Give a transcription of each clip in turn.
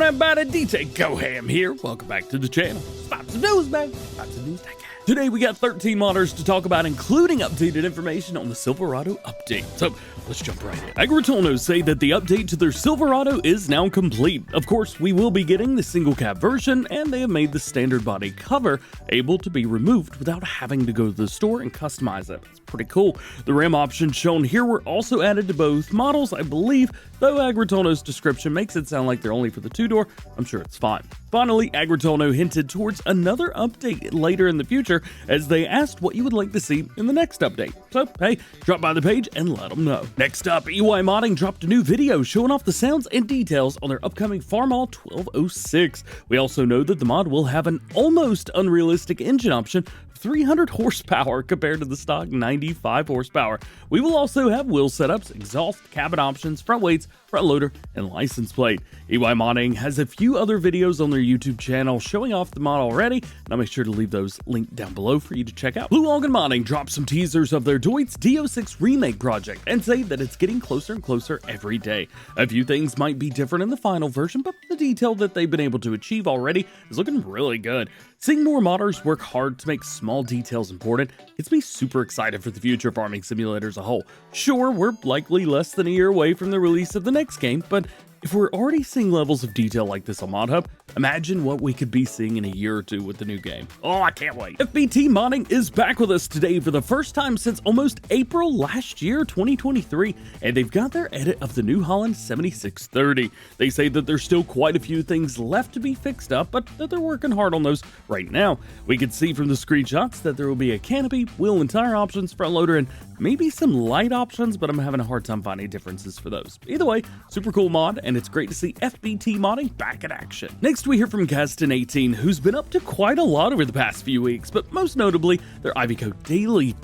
everybody, DjGoHam here. Welcome back to the channel. Spot some news, man. Spot some news, that guy. Today we got 13 modders to talk about, including updated information on the Silverado update. So let's jump right in. Agricultors say that the update to their Silverado is now complete. Of course, we will be getting the single cab version, and they have made the standard body cover able to be removed without having to go to the store and customize it. It's pretty cool. The rim options shown here were also added to both models, I believe, though Agricultor's description makes it sound like they're only for the two-door. I'm sure it's fine. Finally, Agricultor hinted towards another update later in the future as they asked what you would like to see in the next update. So, hey, drop by the page and let them know. Next up, EY Modding dropped a new video showing off the sounds and details on their upcoming Farmall 1206. We also know that the mod will have an almost unrealistic engine option, 300 horsepower compared to the stock 95 horsepower. We will also have wheel setups, exhaust, cabin options, front weights, front loader, and license plate. EY Modding has a few other videos on their YouTube channel showing off the mod already, and I'll make sure to leave those linked down below for you to check out. Blue Algon Modding dropped some teasers of their Deutz D06 remake project and say that it's getting closer and closer every day. A few things might be different in the final version, but the detail that they've been able to achieve already is looking really good. Seeing more modders work hard to make small details important gets me super excited for the future of farming simulator as a whole. Sure, we're likely less than a year away from the release of the next game, but if we're already seeing levels of detail like this on ModHub, imagine what we could be seeing in a year or two with the new game. Oh, I can't wait. FBT Modding is back with us today for the first time since almost April last year, 2023, and they've got their edit of the new Holland 7630. They say that there's still quite a few things left to be fixed up, but that they're working hard on those right now. We can see from the screenshots that there will be a canopy, wheel and tire options, front loader, and maybe some light options, but I'm having a hard time finding differences for those. Either way, super cool mod, and it's great to see FBT Modding back in action. Next, we hear from Peter716, who's been up to quite a lot over the past few weeks, but most notably, their Iveco Daily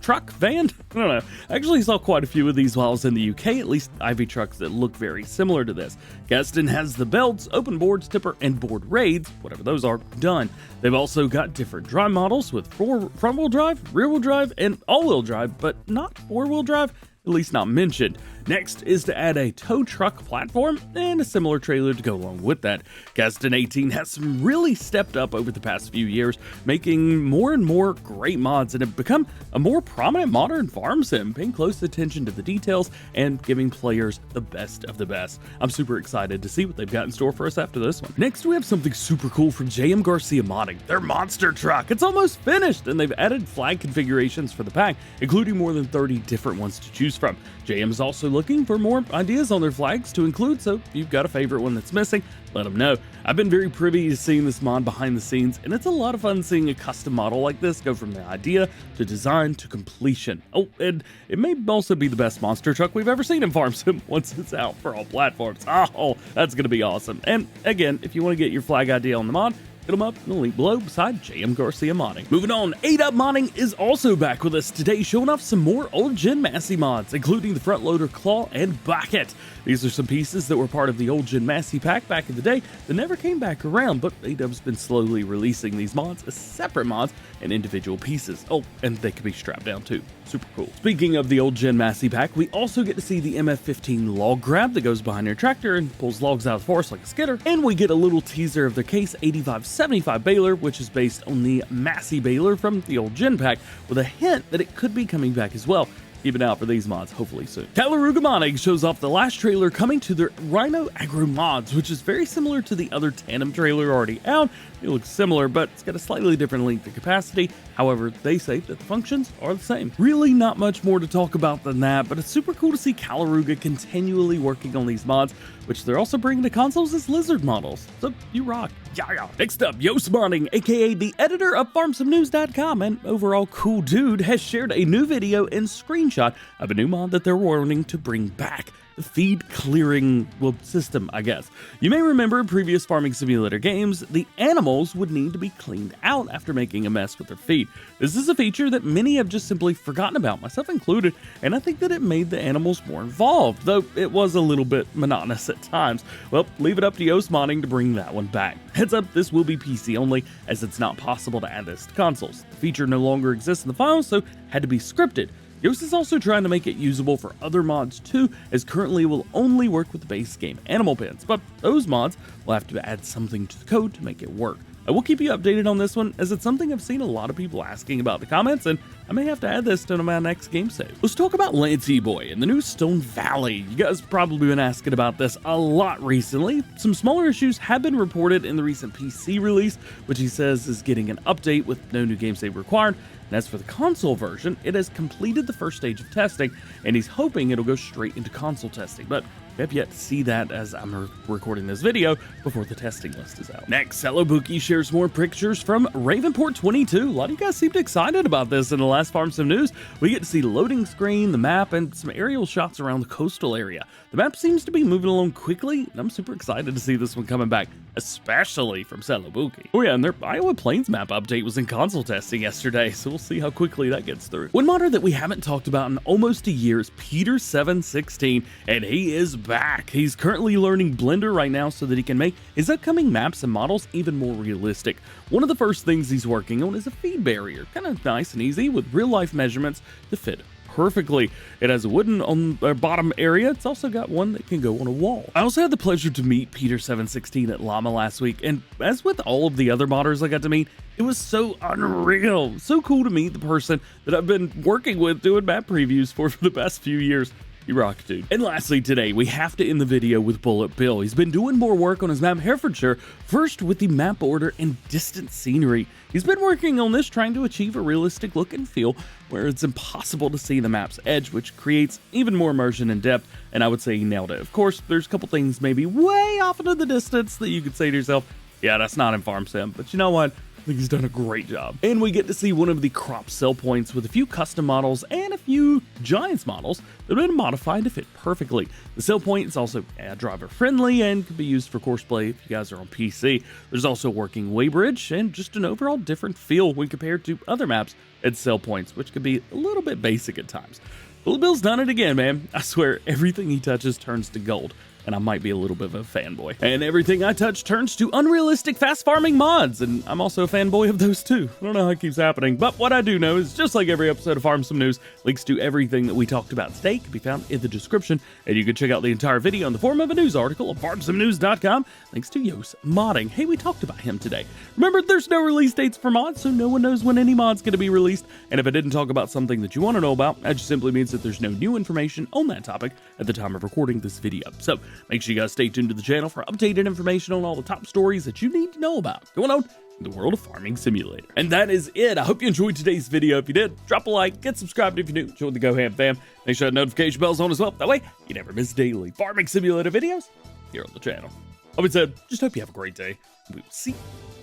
truck van? I don't know. I actually saw quite a few of these while I was in the UK, at least Ivy trucks that look very similar to this. Gaston has the belts, open boards, tipper, and board raids, whatever those are, done. They've also got different drive models with front-wheel drive, rear-wheel drive, and all-wheel drive, but not four-wheel drive, at least not mentioned. Next is to add a tow truck platform and a similar trailer to go along with that. Gaston18 has some really stepped up over the past few years, making more and more great mods and have become a more prominent modern farm sim, paying close attention to the details and giving players the best of the best. I'm super excited to see what they've got in store for us after this one. Next, we have something super cool from JM Garcia Modding, their monster truck. It's almost finished, and they've added flag configurations for the pack, including more than 30 different ones to choose from. JM is also looking for more ideas on their flags to include, so if you've got a favorite one that's missing, let them know. I've been very privy to seeing this mod behind the scenes, and it's a lot of fun seeing a custom model like this go from the idea to design to completion. Oh, and it may also be the best monster truck we've ever seen in Farm Sim once it's out for all platforms. Oh, that's going to be awesome. And again, if you want to get your flag idea on the mod, hit them up in the link below beside JM Garcia Modding. Moving on, 8up Modding is also back with us today, showing off some more old Gen Massey mods, including the front loader claw and bucket. These are some pieces that were part of the old Gen Massey pack back in the day that never came back around, but 8up's been slowly releasing these mods as separate mods and individual pieces. Oh, and they can be strapped down too. Super cool. Speaking of the old Gen Massey pack, we also get to see the MF15 log grab that goes behind your tractor and pulls logs out of the forest like a skidder, and we get a little teaser of their Case 8575 baler, which is based on the Massey baler from the old Gen pack, with a hint that it could be coming back as well. Keep an eye out for these mods, hopefully soon. RinoAgro Mods shows off the last trailer coming to their RinoAgro Mods, which is very similar to the other tandem trailer already out. It looks similar, but it's got a slightly different length and capacity. However, they say that the functions are the same. Really not much more to talk about than that, but it's super cool to see RinoAgro continually working on these mods, which they're also bringing to consoles as lizard models. So you rock. Yeah. Next up, Yoast Modding, aka the editor of FarmSomeNews.com and overall cool dude, has shared a new video and screenshot of a new mod that they're wanting to bring back. The feed clearing system, I guess. You may remember in previous farming simulator games, the animals would need to be cleaned out after making a mess with their feed. This is a feature that many have just simply forgotten about, myself included, and I think that it made the animals more involved, though it was a little bit monotonous at times. Well, leave it up to Yoast Modding to bring that one back. Heads up, this will be PC only, as it's not possible to add this to consoles. The feature no longer exists in the file, so had to be scripted. Yoast is also trying to make it usable for other mods too, as currently it will only work with the base game animal pens, but those mods will have to add something to the code to make it work. I will keep you updated on this one, as it's something I've seen a lot of people asking about in the comments, and I may have to add this to my next game save. Let's talk about Lancey Boy and the new Stone Valley. You guys have probably been asking about this a lot recently. Some smaller issues have been reported in the recent PC release, which he says is getting an update with no new game save required. And as for the console version, it has completed the first stage of testing, and he's hoping it'll go straight into console testing, but we have yet to see that as I'm recording this video before the testing list is out. Next, Cellobuki shares more pictures from Ravenport 22. A lot of you guys seemed excited about this in the last Farm Sim news. We get to see loading screen, the map, and some aerial shots around the coastal area. The map seems to be moving along quickly, and I'm super excited to see this one coming back, especially from Cellobuki. Oh yeah, and their Iowa Plains map update was in console testing yesterday, so we'll see how quickly that gets through. One modder that we haven't talked about in almost a year is Peter716, and he is back. He's currently learning Blender right now so that he can make his upcoming maps and models even more realistic. One of the first things he's working on is a feed barrier, kind of nice and easy with real life measurements to fit perfectly. It has a wooden on the bottom area. It's also got one that can go on a wall. I also had the pleasure to meet Peter716 at Llama last week, and as with all of the other modders I got to meet, it was so unreal. So cool to meet the person that I've been working with doing map previews for the past few years. You rock, dude. And lastly today, we have to end the video with Bullet Bill. He's been doing more work on his map Herefordshire, first with the map order and distant scenery. He's been working on this, trying to achieve a realistic look and feel where it's impossible to see the map's edge, which creates even more immersion and depth, and I would say he nailed it. Of course, there's a couple things maybe way off into the distance that you could say to yourself, yeah, that's not in Farm Sim, but you know what? I think he's done a great job. And we get to see one of the crop sell points with a few custom models and a few Giants models that have been modified to fit perfectly. The sell point is also driver friendly and can be used for courseplay if you guys are on PC. There's also working weighbridge and just an overall different feel when compared to other maps at sell points, which could be a little bit basic at times. Bullet Bill's done it again, man. I swear everything he touches turns to gold. And I might be a little bit of a fanboy. And everything I touch turns to unrealistic fast farming mods, and I'm also a fanboy of those too. I don't know how it keeps happening, but what I do know is just like every episode of Farm Sim News, links to everything that we talked about today can be found in the description, and you can check out the entire video in the form of a news article at farmsimnews.com. Thanks to Yoast Modding. Hey, we talked about him today. Remember, there's no release dates for mods, so no one knows when any mod's going to be released, and if I didn't talk about something that you want to know about, that just simply means that there's no new information on that topic at the time of recording this video. So make sure you guys stay tuned to the channel for updated information on all the top stories that you need to know about going on in the world of Farming Simulator. And that is it. I hope you enjoyed today's video. If you did, drop a like, get subscribed if you're new, join the DjGoHam fam. Make sure that notification bell's on as well. That way, you never miss daily Farming Simulator videos here on the channel. All that said, just hope you have a great day. We will see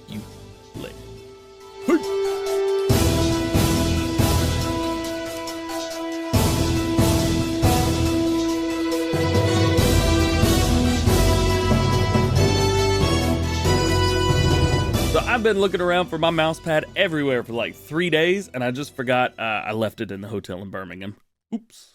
you later. Peace. So I've been looking around for my mouse pad everywhere for like 3 days, and I just forgot I left it in the hotel in Birmingham. Oops.